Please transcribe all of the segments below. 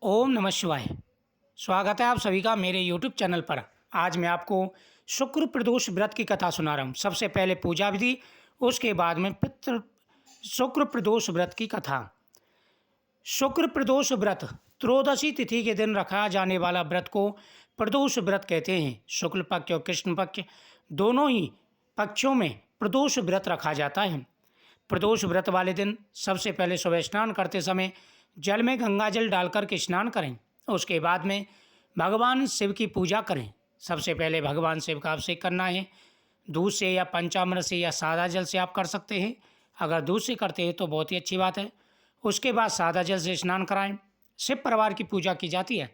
ओम नमः शिवाय। स्वागत है आप सभी का मेरे यूट्यूब चैनल पर। आज मैं आपको शुक्र प्रदोष व्रत की कथा सुना रहा हूँ। सबसे पहले पूजा विधि, उसके बाद में पितृ शुक्र प्रदोष व्रत की कथा। शुक्र प्रदोष व्रत त्रयोदशी तिथि के दिन रखा जाने वाला व्रत को प्रदोष व्रत कहते हैं। शुक्ल पक्ष और कृष्ण पक्ष दोनों ही पक्षों में प्रदोष व्रत रखा जाता है। प्रदोष व्रत वाले दिन सबसे पहले सुबह स्नान करते समय जल में गंगा जल डालकर के स्नान करें। उसके बाद में भगवान शिव की पूजा करें। सबसे पहले भगवान शिव का अभिषेक करना है। दूध से या पंचामृत से या सादा जल से आप कर सकते हैं। अगर दूध से करते हैं तो बहुत ही अच्छी बात है। उसके बाद सादा जल से स्नान कराएं। शिव परिवार की पूजा की जाती है।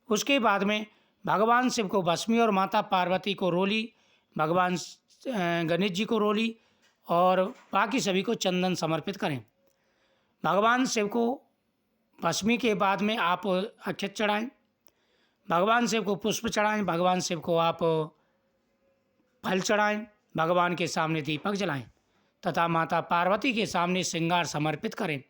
उसके बाद में भगवान शिव को भस्मी और माता पार्वती को रोली, भगवान गणेश जी को रोली और बाकी सभी को चंदन समर्पित करें। भगवान शिव को भस्मी के बाद में आप अक्षत चढ़ाएं, भगवान शिव को पुष्प चढ़ाएं, भगवान शिव को आप फल चढ़ाएं, भगवान के सामने दीपक जलाएं तथा माता पार्वती के सामने श्रृंगार समर्पित करें।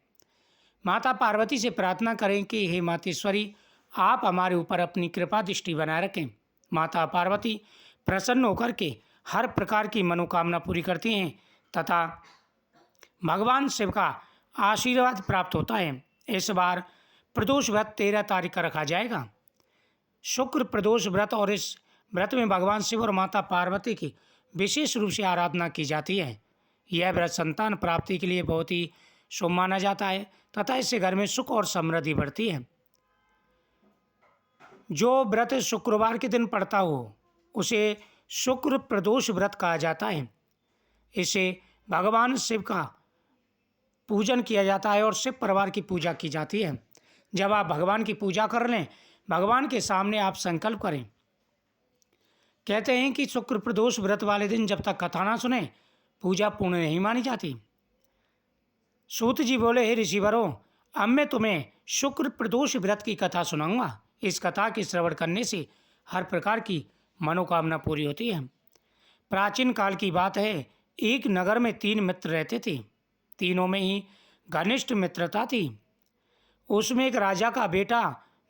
माता पार्वती से प्रार्थना करें कि हे मातेश्वरी, आप हमारे ऊपर अपनी कृपा दृष्टि बनाए रखें। माता पार्वती प्रसन्न होकर के हर प्रकार की मनोकामना पूरी करती हैं तथा भगवान शिव का आशीर्वाद प्राप्त होता है। इस बार प्रदोष व्रत 13 तारीख का रखा जाएगा। शुक्र प्रदोष व्रत और इस व्रत में भगवान शिव और माता पार्वती की विशेष रूप से आराधना की जाती है। यह व्रत संतान प्राप्ति के लिए बहुत ही शुभ माना जाता है तथा इससे घर में सुख और समृद्धि बढ़ती है। जो व्रत शुक्रवार के दिन पड़ता हो उसे शुक्र प्रदोष व्रत कहा जाता है। इसे भगवान शिव का पूजन किया जाता है और शिव परिवार की पूजा की जाती है। जब आप भगवान की पूजा कर लें, भगवान के सामने आप संकल्प करें। कहते हैं कि शुक्र प्रदोष व्रत वाले दिन जब तक कथा ना सुने, पूजा पूर्ण नहीं मानी जाती। सूत जी बोले, हे ऋषिवरों, अब मैं तुम्हें शुक्र प्रदोष व्रत की कथा सुनाऊंगा। इस कथा के श्रवण करने से हर प्रकार की मनोकामना पूरी होती है। प्राचीन काल की बात है, एक नगर में 3 मित्र रहते थे। तीनों में ही घनिष्ठ मित्रता थी। उसमें एक राजा का बेटा,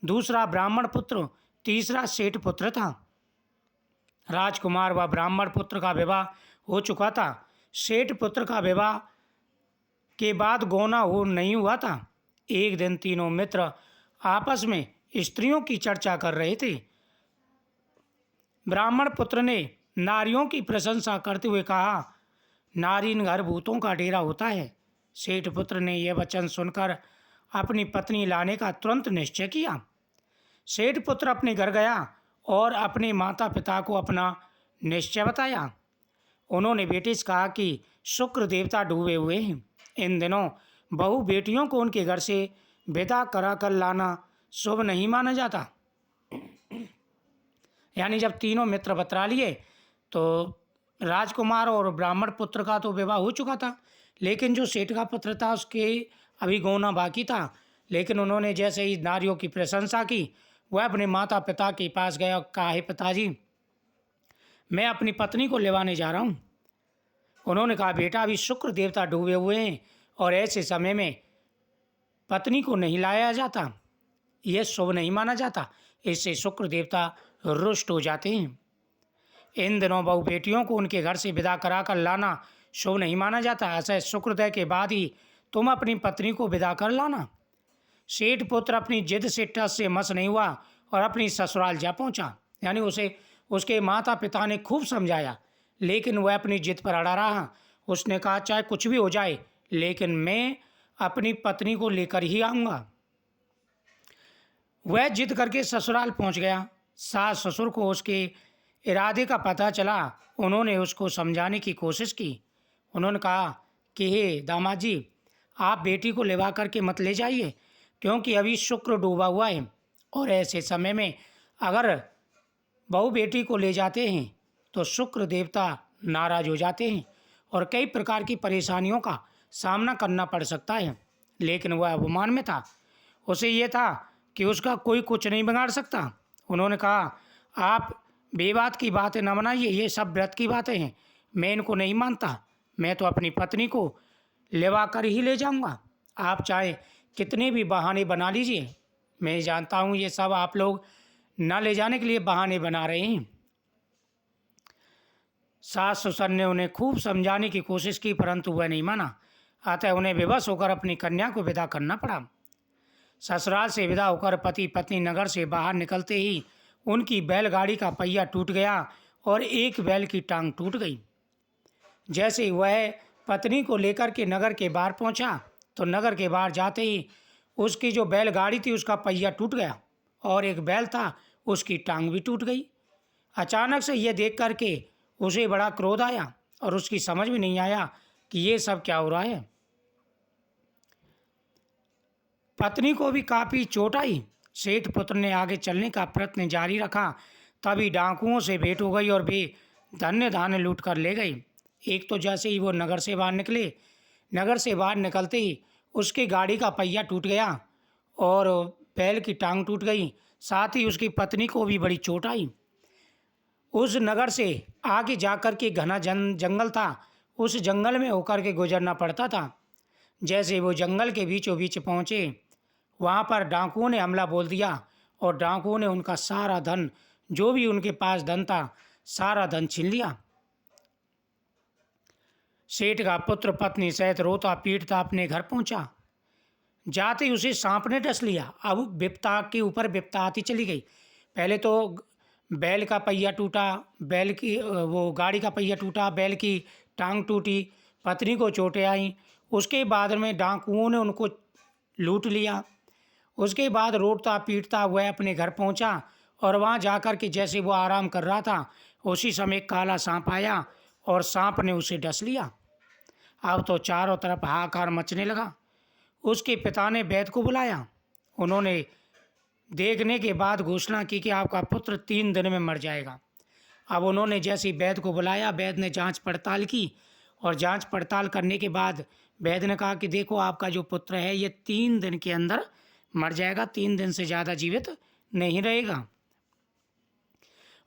दूसरा ब्राह्मण पुत्र, तीसरा सेठ पुत्र था। राजकुमार व ब्राह्मण पुत्र का विवाह हो चुका था। सेठ पुत्र का विवाह के बाद गौना हो नहीं हुआ था। एक दिन तीनों मित्र आपस में स्त्रियों की चर्चा कर रहे थे। ब्राह्मण पुत्र ने नारियों की प्रशंसा करते हुए कहा, नारी घर भूतों का डेरा होता है। सेठ पुत्र ने यह वचन सुनकर अपनी पत्नी लाने का तुरंत निश्चय किया। सेठ पुत्र अपने घर गया और अपने माता पिता को अपना निश्चय बताया। उन्होंने बेटे से कहा कि शुक्र देवता डूबे हुए हैं। इन दिनों बहू बेटियों को उनके घर से विदा करा कर लाना शुभ नहीं माना जाता। यानी जब तीनों मित्र बतरा लिए तो राजकुमार और ब्राह्मण पुत्र का तो विवाह हो चुका था, लेकिन जो सेठ का पुत्र था उसके अभी गौना बाकी था। लेकिन उन्होंने जैसे ही नारियों की प्रशंसा की, वह अपने माता पिता के पास गया और कहा, हे पिताजी, मैं अपनी पत्नी को लेवाने जा रहा हूँ। उन्होंने कहा, बेटा, अभी शुक्र देवता डूबे हुए हैं और ऐसे समय में पत्नी को नहीं लाया जाता, यह शुभ नहीं माना जाता। इससे शुक्र देवता रुष्ट हो जाते हैं। इन दिनों बहु बेटियों को उनके घर से विदा करा कर लाना शुभ नहीं माना जाता। ऐसे शुक्रोदय के बाद ही तुम अपनी पत्नी को विदा कर लाना। सेठ पुत्र अपनी जिद से टस से मस नहीं हुआ और अपनी ससुराल जा पहुंचा। यानी उसे उसके माता पिता ने खूब समझाया, लेकिन वह अपनी जिद पर अड़ा रहा। उसने कहा, चाहे कुछ भी हो जाए, लेकिन मैं अपनी पत्नी को लेकर ही आऊँगा। वह जिद करके ससुराल पहुंच गया। सास ससुर को उसके इरादे का पता चला। उन्होंने उसको समझाने की कोशिश की। उन्होंने कहा कि हे दामाद जी, आप बेटी को लेवा करके मत ले जाइए, क्योंकि अभी शुक्र डूबा हुआ है और ऐसे समय में अगर बहू बेटी को ले जाते हैं तो शुक्र देवता नाराज हो जाते हैं और कई प्रकार की परेशानियों का सामना करना पड़ सकता है। लेकिन वह अभिमान में था। उसे ये था कि उसका कोई कुछ नहीं बिगाड़ सकता। उन्होंने कहा, आप बेबात की बातें न बनाइए, ये सब व्रत की बातें हैं, मैं इनको नहीं मानता। मैं तो अपनी पत्नी को लेवा कर ही ले जाऊंगा। आप चाहे कितने भी बहाने बना लीजिए, मैं जानता हूँ ये सब आप लोग न ले जाने के लिए बहाने बना रहे हैं। सास ससुर ने उन्हें खूब समझाने की कोशिश की, परंतु वह नहीं माना। अतः उन्हें विवश होकर अपनी कन्या को विदा करना पड़ा। ससुराल से विदा होकर पति पत्नी नगर से बाहर निकलते ही उनकी बैलगाड़ी का पहिया टूट गया और एक बैल की टांग टूट गई। जैसे वह पत्नी को लेकर के नगर के बाहर पहुंचा, तो नगर के बाहर जाते ही उसकी जो बैलगाड़ी थी उसका पहिया टूट गया और एक बैल था उसकी टांग भी टूट गई। अचानक से यह देख करके उसे बड़ा क्रोध आया और उसकी समझ में नहीं आया कि ये सब क्या हो रहा है। पत्नी को भी काफ़ी चोट आई। सेठ पुत्र ने आगे चलने का प्रयत्न जारी रखा, तभी डाकुओं से भेंट हो गई और वे धन्य धान्य लूट कर ले गए। एक तो जैसे ही वो नगर से बाहर निकले, नगर से बाहर निकलते ही उसकी गाड़ी का पहिया टूट गया और बैल की टांग टूट गई, साथ ही उसकी पत्नी को भी बड़ी चोट आई। उस नगर से आगे जाकर के घना जंगल था, उस जंगल में होकर के गुजरना पड़ता था। जैसे वो जंगल के बीचों बीच पहुँचे, वहाँ पर डाकुओं ने हमला बोल दिया और डाकुओं ने उनका सारा धन, जो भी उनके पास धन था, सारा धन छीन लिया। सेठ का पुत्र पत्नी सहित रोता पीटता अपने घर पहुंचा। जाते ही उसे सांप ने डस लिया। अब विपता के ऊपर विपता आती चली गई। पहले तो बैल का पहिया टूटा, बैल की वो गाड़ी का पहिया टूटा, बैल की टांग टूटी, पत्नी को चोटें आईं। उसके बाद में डाकुओं ने उनको लूट लिया। उसके बाद रोता पीटता वह अपने घर पहुंचा और वहां जाकर के जैसे वो आराम कर रहा था, उसी समय एक काला सांप आया और सांप ने उसे डस लिया। अब तो चारों तरफ हाहाकार मचने लगा। उसके पिता ने वैद्य को बुलाया। उन्होंने देखने के बाद घोषणा की कि आपका पुत्र 3 दिन में मर जाएगा। अब उन्होंने जैसे ही वैद्य को बुलाया, वैद्य ने जांच पड़ताल की और जांच पड़ताल करने के बाद वैद्य ने कहा कि देखो, आपका जो पुत्र है ये 3 दिन के अंदर मर जाएगा, 3 दिन से ज़्यादा जीवित नहीं रहेगा।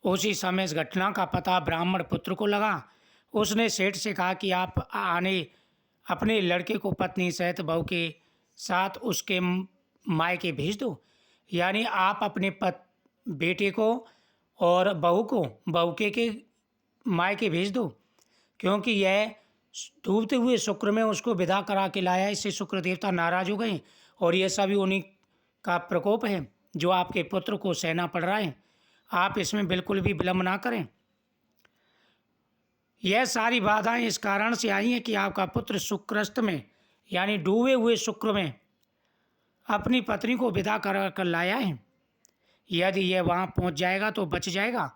उसी समय इस घटना का पता ब्राह्मण पुत्र को लगा। उसने सेठ से कहा कि आप अपने लड़के को पत्नी सहित बहू के साथ उसके मायके भेज दो। यानी आप अपने बेटे को और बहू के मायके भेज दो, क्योंकि यह डूबते हुए शुक्र में उसको विदा करा के लाया। इससे शुक्र देवता नाराज हो गए और यह सभी उन्हीं का प्रकोप है जो आपके पुत्र को सहना पड़ रहा है। आप इसमें बिल्कुल भी विलम्ब ना करें। यह सारी बाधाएं इस कारण से आई हैं कि आपका पुत्र शुक्रस्त में, यानी डूबे हुए शुक्र में, अपनी पत्नी को विदा कर लाया है। यदि यह वहाँ पहुँच जाएगा तो बच जाएगा।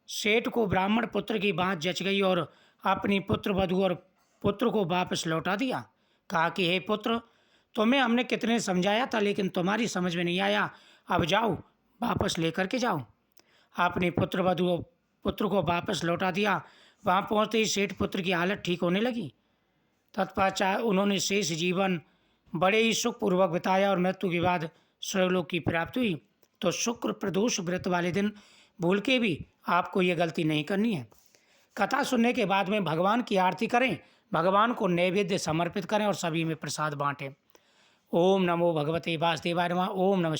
सेठ को ब्राह्मण पुत्र की बात जच गई और अपनी पुत्र वधू और पुत्र को वापस लौटा दिया। कहा कि हे पुत्र, तुम्हें हमने कितने समझाया था, लेकिन तुम्हारी समझ में नहीं आया। अब जाओ, वापस लेकर के जाओ। अपनी पुत्र वधू पुत्र को वापस लौटा दिया। वहाँ पहुँचते ही सेठ पुत्र की हालत ठीक होने लगी। तत्पश्चात उन्होंने शेष जीवन बड़े ही सुखपूर्वक बिताया और मृत्यु के बाद स्वर्गलोक की प्राप्ति हुई। तो शुक्र प्रदोष व्रत वाले दिन भूल के भी आपको ये गलती नहीं करनी है। कथा सुनने के बाद में भगवान की आरती करें, भगवान को नैवेद्य समर्पित करें और सभी में प्रसाद बांटें। ओम नमो भगवते वासुदेवाय नमः। ओम नमः।